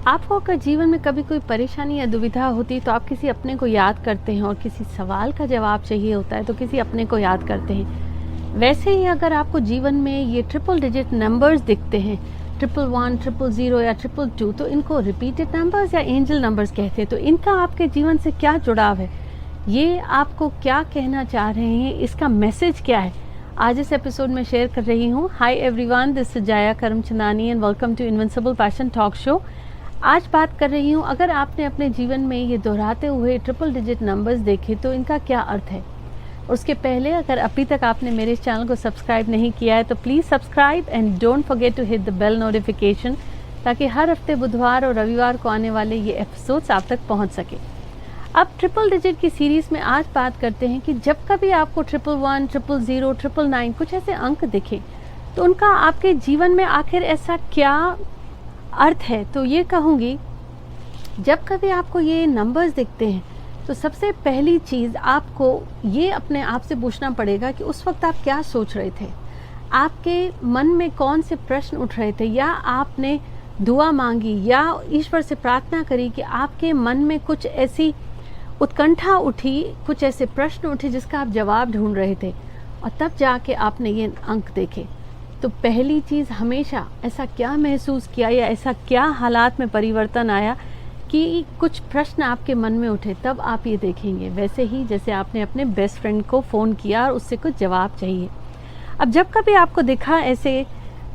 आपको अगर जीवन में कभी कोई परेशानी या दुविधा होती है तो आप किसी अपने को याद करते हैं, और किसी सवाल का जवाब चाहिए होता है तो किसी अपने को याद करते हैं। वैसे ही अगर आपको जीवन में ये ट्रिपल डिजिट नंबर्स दिखते हैं, 111, 000 या 222, तो इनको रिपीटेड नंबर्स या एंजल नंबर्स कहते हैं। तो इनका आपके जीवन से क्या जुड़ाव है, ये आपको क्या कहना चाह रहे हैं, इसका मैसेज क्या है, आज इस एपिसोड में शेयर कर रही हूँ। Hi everyone, this is Jaya Karamchandani and welcome to invincible passion talk show. आज बात कर रही हूँ, अगर आपने अपने जीवन में ये दोहराते हुए ट्रिपल डिजिट नंबर्स देखे तो इनका क्या अर्थ है। उसके पहले अगर अभी तक आपने मेरे इस चैनल को सब्सक्राइब नहीं किया है तो please subscribe and don't forget to hit the bell notification, ताकि हर हफ्ते बुधवार और रविवार को आने वाले ये एपिसोड्स आप तक पहुँच सके। अब ट्रिपल डिजिट की सीरीज़ में आज बात करते हैं कि जब कभी आपको 111, 000, 999 कुछ ऐसे अंक दिखे तो उनका आपके जीवन में आखिर ऐसा क्या अर्थ है। तो ये कहूँगी, जब कभी आपको ये नंबर्स दिखते हैं तो सबसे पहली चीज़ आपको ये अपने आप से पूछना पड़ेगा कि उस वक्त आप क्या सोच रहे थे, आपके मन में कौन से प्रश्न उठ रहे थे, या आपने दुआ मांगी या ईश्वर से प्रार्थना करी कि आपके मन में कुछ ऐसी उत्कंठा उठी, कुछ ऐसे प्रश्न उठे जिसका आप जवाब ढूंढ रहे थे, और तब जाके आपने ये अंक देखे। तो पहली चीज़, हमेशा ऐसा क्या महसूस किया या ऐसा क्या हालात में परिवर्तन आया कि कुछ प्रश्न आपके मन में उठे, तब आप ये देखेंगे। वैसे ही जैसे आपने अपने बेस्ट फ्रेंड को फ़ोन किया और उससे कुछ जवाब चाहिए। अब जब कभी आपको दिखा ऐसे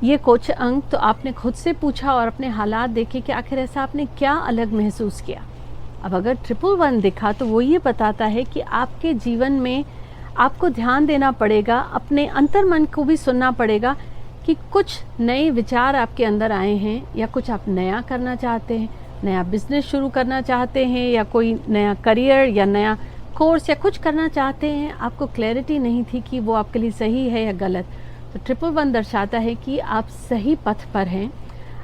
ये कुछ अंक, तो आपने खुद से पूछा और अपने हालात देखे कि आखिर ऐसा आपने क्या अलग महसूस किया। अब अगर 111 दिखा तो वो ये बताता है कि आपके जीवन में आपको ध्यान देना पड़ेगा, अपने अंतर्मन को भी सुनना पड़ेगा कि कुछ नए विचार आपके अंदर आए हैं, या कुछ आप नया करना चाहते हैं, नया बिजनेस शुरू करना चाहते हैं, या कोई नया करियर या नया कोर्स या कुछ करना चाहते हैं। आपको क्लैरिटी नहीं थी कि वो आपके लिए सही है या गलत। तो 111 दर्शाता है कि आप सही पथ पर हैं,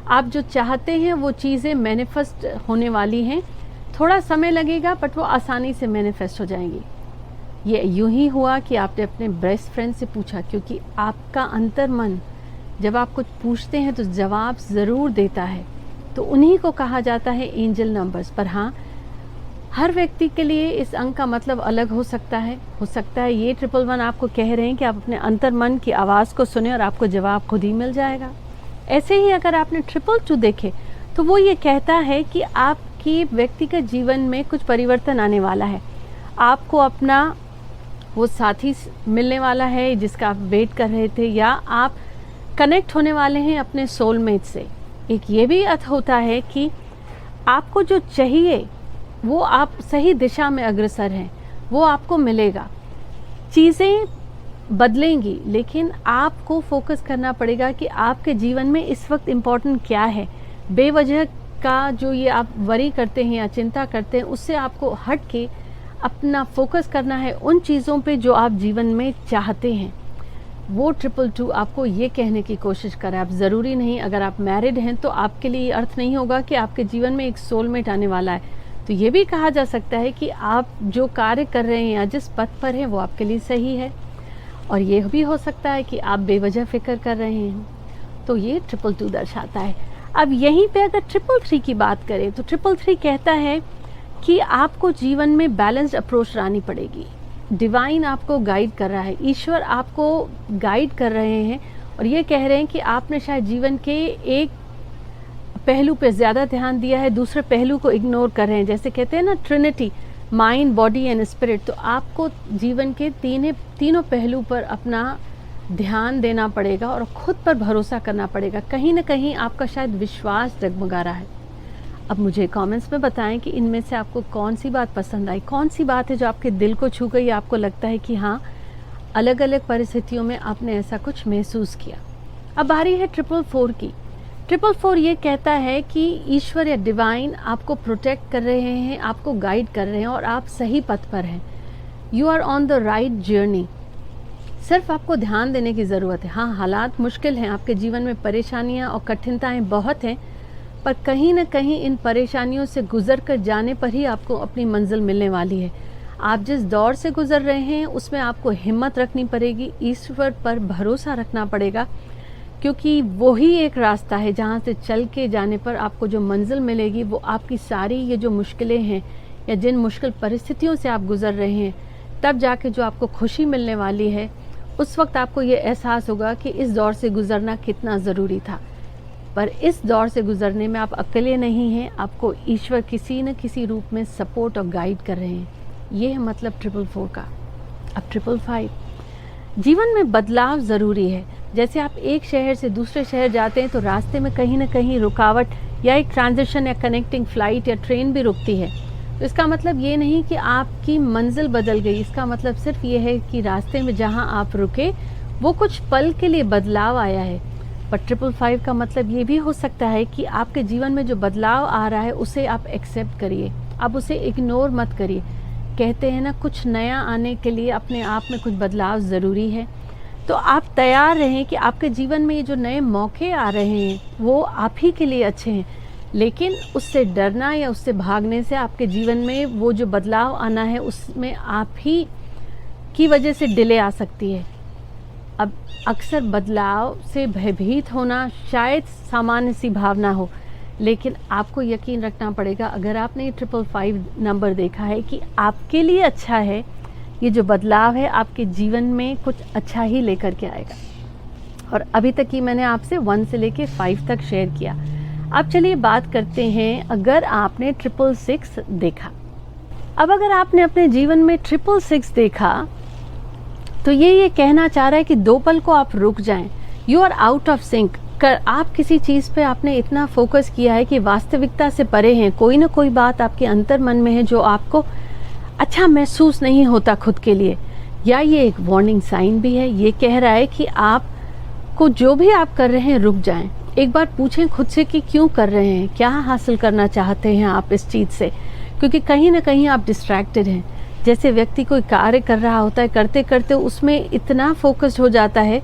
आप जो चाहते हैं वो चीज़ें मैनिफेस्ट होने वाली हैं। थोड़ा समय लगेगा बट वो आसानी से मैनिफेस्ट हो जाएंगी। ये यूं ही हुआ कि आपने अपने बेस्ट फ्रेंड से पूछा, क्योंकि आपका अंतर्मन जब आप कुछ पूछते हैं तो जवाब ज़रूर देता है। तो उन्हीं को कहा जाता है एंजल नंबर्स। पर हाँ, हर व्यक्ति के लिए इस अंक का मतलब अलग हो सकता है। ये 111 आपको कह रहे हैं कि आप अपने अंतर्मन की आवाज़ को सुने और आपको जवाब खुद ही मिल जाएगा। ऐसे ही अगर आपने 222 देखे तो वो ये कहता है कि आपकी व्यक्तिगत जीवन में कुछ परिवर्तन आने वाला है। आपको अपना वो साथी मिलने वाला है जिसका आप वेट कर रहे थे, या आप कनेक्ट होने वाले हैं अपने सोलमेट से। एक ये भी अर्थ होता है कि आपको जो चाहिए वो आप सही दिशा में अग्रसर हैं, वो आपको मिलेगा। चीज़ें बदलेंगी, लेकिन आपको फोकस करना पड़ेगा कि आपके जीवन में इस वक्त इम्पोर्टेंट क्या है। बेवजह का जो ये आप वरी करते हैं या चिंता करते हैं, उससे आपको हट के अपना फोकस करना है उन चीज़ों पे जो आप जीवन में चाहते हैं। वो 222 आपको ये कहने की कोशिश कर रहा है। आप ज़रूरी नहीं, अगर आप मैरिड हैं तो आपके लिए ये अर्थ नहीं होगा कि आपके जीवन में एक सोलमेट आने वाला है। तो ये भी कहा जा सकता है कि आप जो कार्य कर रहे हैं या जिस पथ पर हैं वो आपके लिए सही है। और ये भी हो सकता है कि आप बेवजह फ़िक्र कर रहे हैं। तो ये 222 दर्शाता है। अब यहीं पे अगर 333 की बात करें तो 333 कहता है कि आपको जीवन में बैलेंस्ड अप्रोच लानी पड़ेगी। डिवाइन आपको गाइड कर रहा है, ईश्वर आपको गाइड कर रहे हैं, और ये कह रहे हैं कि आपने शायद जीवन के एक पहलू पे ज़्यादा ध्यान दिया है, दूसरे पहलू को इग्नोर कर रहे हैं। जैसे कहते हैं ना, Trinity, mind, body and spirit. तो आपको जीवन के तीनों पहलू पर अपना ध्यान देना पड़ेगा और खुद पर भरोसा करना पड़ेगा। कहीं ना कहीं आपका शायद विश्वास डगमगा रहा है। अब मुझे कमेंट्स में बताएं कि इनमें से आपको कौन सी बात पसंद आई, कौन सी बात है जो आपके दिल को छू गई, आपको लगता है कि हाँ, अलग अलग परिस्थितियों में आपने ऐसा कुछ महसूस किया। अब बारी है 444 की। 444 ये कहता है कि ईश्वर या डिवाइन आपको प्रोटेक्ट कर रहे हैं, आपको गाइड कर रहे हैं, और आप सही पथ पर हैं। You are on the right journey. सिर्फ आपको ध्यान देने की ज़रूरत है। हाँ, हालात मुश्किल हैं, आपके जीवन में परेशानियाँ और कठिनताएँ बहुत हैं, पर कहीं ना कहीं इन परेशानियों से गुजर कर जाने पर ही आपको अपनी मंजिल मिलने वाली है। आप जिस दौर से गुजर रहे हैं उसमें आपको हिम्मत रखनी पड़ेगी, ईश्वर पर भरोसा रखना पड़ेगा क्योंकि वही एक रास्ता है जहाँ से चल के जाने पर आपको जो मंजिल मिलेगी वो आपकी सारी ये जो मुश्किलें हैं या जिन मुश्किल परिस्थितियों से आप गुज़र रहे हैं, तब जाके जो आपको खुशी मिलने वाली है, उस वक्त आपको ये एहसास होगा कि इस दौर से गुज़रना कितना ज़रूरी था। पर इस दौर से गुज़रने में आप अकेले नहीं हैं, आपको ईश्वर किसी न किसी रूप में सपोर्ट और गाइड कर रहे हैं। ये है मतलब 444 का। अब 555, जीवन में बदलाव ज़रूरी है। जैसे आप एक शहर से दूसरे शहर जाते हैं तो रास्ते में कहीं ना कहीं रुकावट या एक ट्रांजिशन या कनेक्टिंग फ़्लाइट या ट्रेन भी रुकती है। तो इसका मतलब ये नहीं कि आपकी मंजिल बदल गई, इसका मतलब सिर्फ ये है कि रास्ते में जहाँ आप रुके वो कुछ पल के लिए बदलाव आया है। पर 555 का मतलब ये भी हो सकता है कि आपके जीवन में जो बदलाव आ रहा है उसे आप एक्सेप्ट करिए, आप उसे इग्नोर मत करिए। कहते हैं ना, कुछ नया आने के लिए अपने आप में कुछ बदलाव ज़रूरी है। तो आप तैयार रहें कि आपके जीवन में ये जो नए मौके आ रहे हैं वो आप ही के लिए अच्छे हैं, लेकिन उससे डरना या उससे भागने से आपके जीवन में वो जो बदलाव आना है उसमें आप ही की वजह से डिले आ सकती है। अब अक्सर बदलाव से भयभीत होना शायद सामान्य सी भावना हो, लेकिन आपको यकीन रखना पड़ेगा, अगर आपने ये 555 नंबर देखा है कि आपके लिए अच्छा है, ये जो बदलाव है आपके जीवन में कुछ अच्छा ही लेकर के आएगा। और अभी तक ही मैंने आपसे 1 से लेके 5 तक शेयर किया। अब चलिए बात करते हैं अगर आपने 666 देखा। अब अगर आपने अपने जीवन में 666 देखा तो ये कहना चाह रहा है कि 2 पल को आप रुक जाएं। You are out of sync. आप किसी चीज़ पे आपने इतना फोकस किया है कि वास्तविकता से परे हैं। कोई ना कोई बात आपके अंतर मन में है जो आपको अच्छा महसूस नहीं होता खुद के लिए, या ये एक वार्निंग साइन भी है। ये कह रहा है कि आपको जो भी आप कर रहे हैं रुक जाएं। एक बार पूछें खुद से कि क्यों कर रहे हैं, क्या हासिल करना चाहते हैं आप इस चीज़ से, क्योंकि कहीं ना कहीं आप डिस्ट्रैक्टेड हैं। जैसे व्यक्ति कोई कार्य कर रहा होता है, करते करते उसमें इतना फोकस्ड हो जाता है,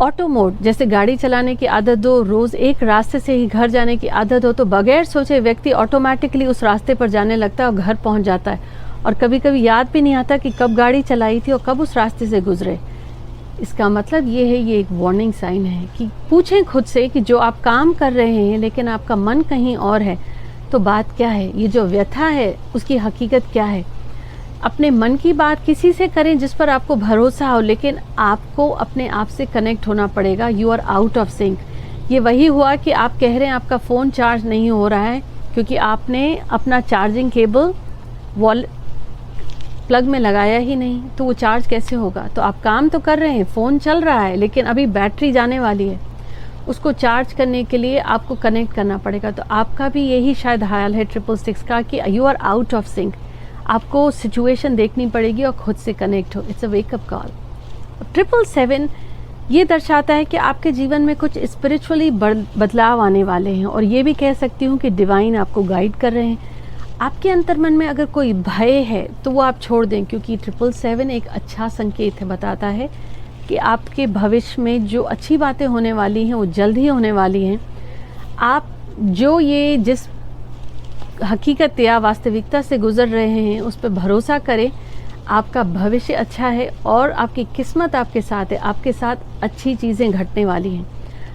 ऑटो मोड, जैसे गाड़ी चलाने की आदत हो, रोज़ एक रास्ते से ही घर जाने की आदत हो, तो बगैर सोचे व्यक्ति ऑटोमेटिकली उस रास्ते पर जाने लगता है और घर पहुंच जाता है, और कभी कभी याद भी नहीं आता कि कब गाड़ी चलाई थी और कब उस रास्ते से गुजरे। इसका मतलब ये है, ये एक वार्निंग साइन है कि पूछें खुद से कि जो आप काम कर रहे हैं लेकिन आपका मन कहीं और है, तो बात क्या है, ये जो व्यथा है उसकी हकीकत क्या है। अपने मन की बात किसी से करें जिस पर आपको भरोसा हो, लेकिन आपको अपने आप से कनेक्ट होना पड़ेगा। You are out of sync. ये वही हुआ कि आप कह रहे हैं आपका फ़ोन चार्ज नहीं हो रहा है क्योंकि आपने अपना चार्जिंग केबल वॉल प्लग में लगाया ही नहीं, तो वो चार्ज कैसे होगा। तो आप काम तो कर रहे हैं, फ़ोन चल रहा है, लेकिन अभी बैटरी जाने वाली है, उसको चार्ज करने के लिए आपको कनेक्ट करना पड़ेगा। तो आपका भी यही शायद हाल है 666 का कि you are out of sync. आपको सिचुएशन देखनी पड़ेगी और खुद से कनेक्ट हो। It's a wake up call. 777 ये दर्शाता है कि आपके जीवन में कुछ स्पिरिचुअली बदलाव आने वाले हैं, और ये भी कह सकती हूँ कि डिवाइन आपको गाइड कर रहे हैं। आपके अंतर्मन में अगर कोई भय है तो वो आप छोड़ दें, क्योंकि 777 एक अच्छा संकेत है, बताता है कि आपके भविष्य में जो अच्छी बातें होने वाली हैं वो जल्द ही होने वाली हैं। आप जो ये जिस हकीकत या वास्तविकता से गुजर रहे हैं उस पर भरोसा करें। आपका भविष्य अच्छा है और आपकी किस्मत आपके साथ है, आपके साथ अच्छी चीज़ें घटने वाली हैं।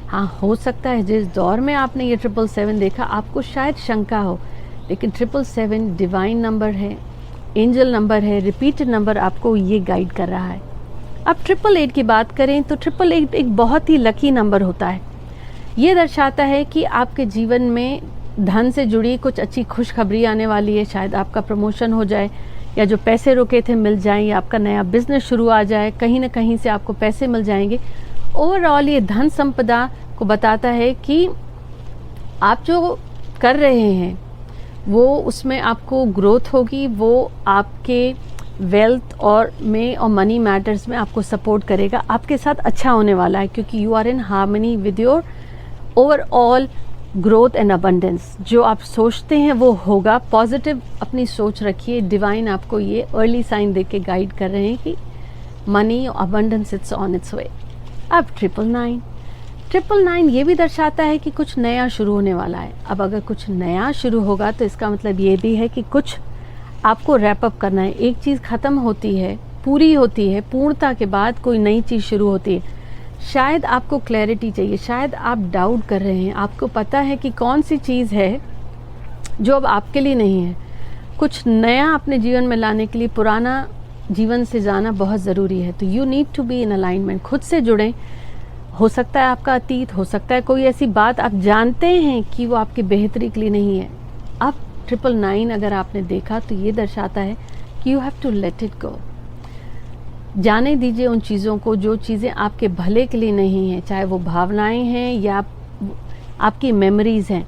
हाँ, हो सकता है जिस दौर में आपने ये 777 देखा आपको शायद शंका हो, लेकिन 777 डिवाइन नंबर है, एंजल नंबर है, रिपीटेड नंबर आपको ये गाइड कर रहा है। अब 888 की बात करें तो 888 एक बहुत ही लकी नंबर होता है। ये दर्शाता है कि आपके जीवन में धन से जुड़ी कुछ अच्छी खुशखबरी आने वाली है। शायद आपका प्रमोशन हो जाए, या जो पैसे रुके थे मिल जाएं, या आपका नया बिजनेस शुरू आ जाए, कहीं ना कहीं से आपको पैसे मिल जाएंगे। ओवरऑल ये धन संपदा को बताता है कि आप जो कर रहे हैं वो उसमें आपको ग्रोथ होगी, वो आपके वेल्थ और मनी मैटर्स में आपको सपोर्ट करेगा, आपके साथ अच्छा होने वाला है, क्योंकि you are in harmony with your overall growth and abundance. जो आप सोचते हैं वो होगा। पॉजिटिव अपनी सोच रखिए। डिवाइन आपको ये अर्ली साइन दे के गाइड कर रहे हैं कि money abundance it's on its way. अब 999 ये भी दर्शाता है कि कुछ नया शुरू होने वाला है। अब अगर कुछ नया शुरू होगा तो इसका मतलब ये भी है कि कुछ आपको रैप अप करना है। एक चीज़ ख़त्म होती है, पूरी होती है, पूर्णता के बाद कोई नई चीज़ शुरू होती है। शायद आपको क्लैरिटी चाहिए, शायद आप डाउट कर रहे हैं, आपको पता है कि कौन सी चीज़ है जो अब आपके लिए नहीं है। कुछ नया अपने जीवन में लाने के लिए पुराना जीवन से जाना बहुत ज़रूरी है। तो you need to be in alignment, खुद से जुड़ें। हो सकता है आपका अतीत, हो सकता है कोई ऐसी बात आप जानते हैं कि वो आपकी बेहतरी के लिए नहीं है। अब 999 अगर आपने देखा तो ये दर्शाता है कि you have to let it go. जाने दीजिए उन चीज़ों को जो चीज़ें आपके भले के लिए नहीं हैं, चाहे वो भावनाएं हैं या आपकी मेमोरीज़ हैं।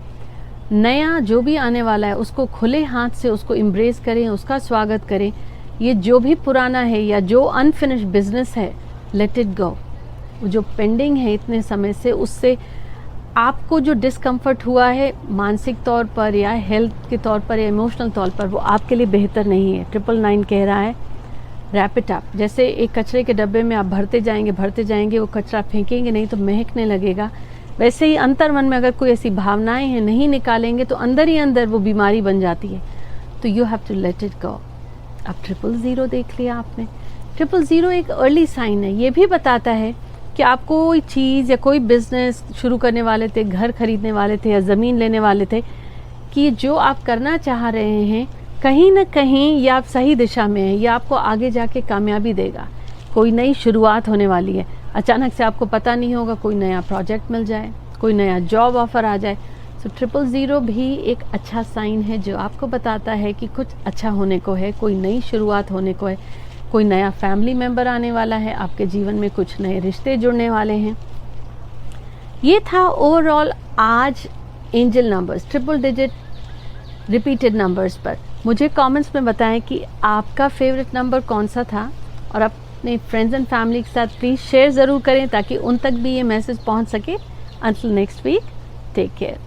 नया जो भी आने वाला है उसको खुले हाथ से उसको एम्ब्रेस करें, उसका स्वागत करें। ये जो भी पुराना है या जो अनफिनिश्ड बिजनेस है, लेट इट गो। जो पेंडिंग है इतने समय से, उससे आपको जो डिस्कम्फर्ट हुआ है मानसिक तौर पर या हेल्थ के तौर पर या इमोशनल तौर पर, वो आपके लिए बेहतर नहीं है। 999 कह रहा है रैप इट अप। जैसे एक कचरे के डब्बे में आप भरते जाएंगे, वो कचरा फेंकेंगे नहीं तो महकने लगेगा। वैसे ही अंतर मन में अगर कोई ऐसी भावनाएं हैं, नहीं निकालेंगे तो अंदर ही अंदर वो बीमारी बन जाती है। तो you have to let it go. अब 000 देख लिया आपने। 000 एक अर्ली साइन है, ये भी बताता है कि आप कोई चीज़ या कोई बिजनेस शुरू करने वाले थे, घर खरीदने वाले थे या ज़मीन लेने वाले थे, कि जो आप करना चाह रहे हैं कहीं ना कहीं या आप सही दिशा में हैं, या आपको आगे जाके कामयाबी देगा। कोई नई शुरुआत होने वाली है। अचानक से आपको पता नहीं होगा, कोई नया प्रोजेक्ट मिल जाए, कोई नया जॉब ऑफर आ जाए। तो 000 भी एक अच्छा साइन है जो आपको बताता है कि कुछ अच्छा होने को है, कोई नई शुरुआत होने को है, कोई नया फैमिली मेम्बर आने वाला है, आपके जीवन में कुछ नए रिश्ते जुड़ने वाले हैं। ये था ओवरऑल आज angel numbers, triple digit repeated numbers पर। मुझे कमेंट्स में बताएं कि आपका फेवरेट नंबर कौन सा था, और अपने फ्रेंड्स एंड फैमिली के साथ प्लीज़ शेयर ज़रूर करें ताकि उन तक भी ये मैसेज पहुंच सके। Until next week, take care.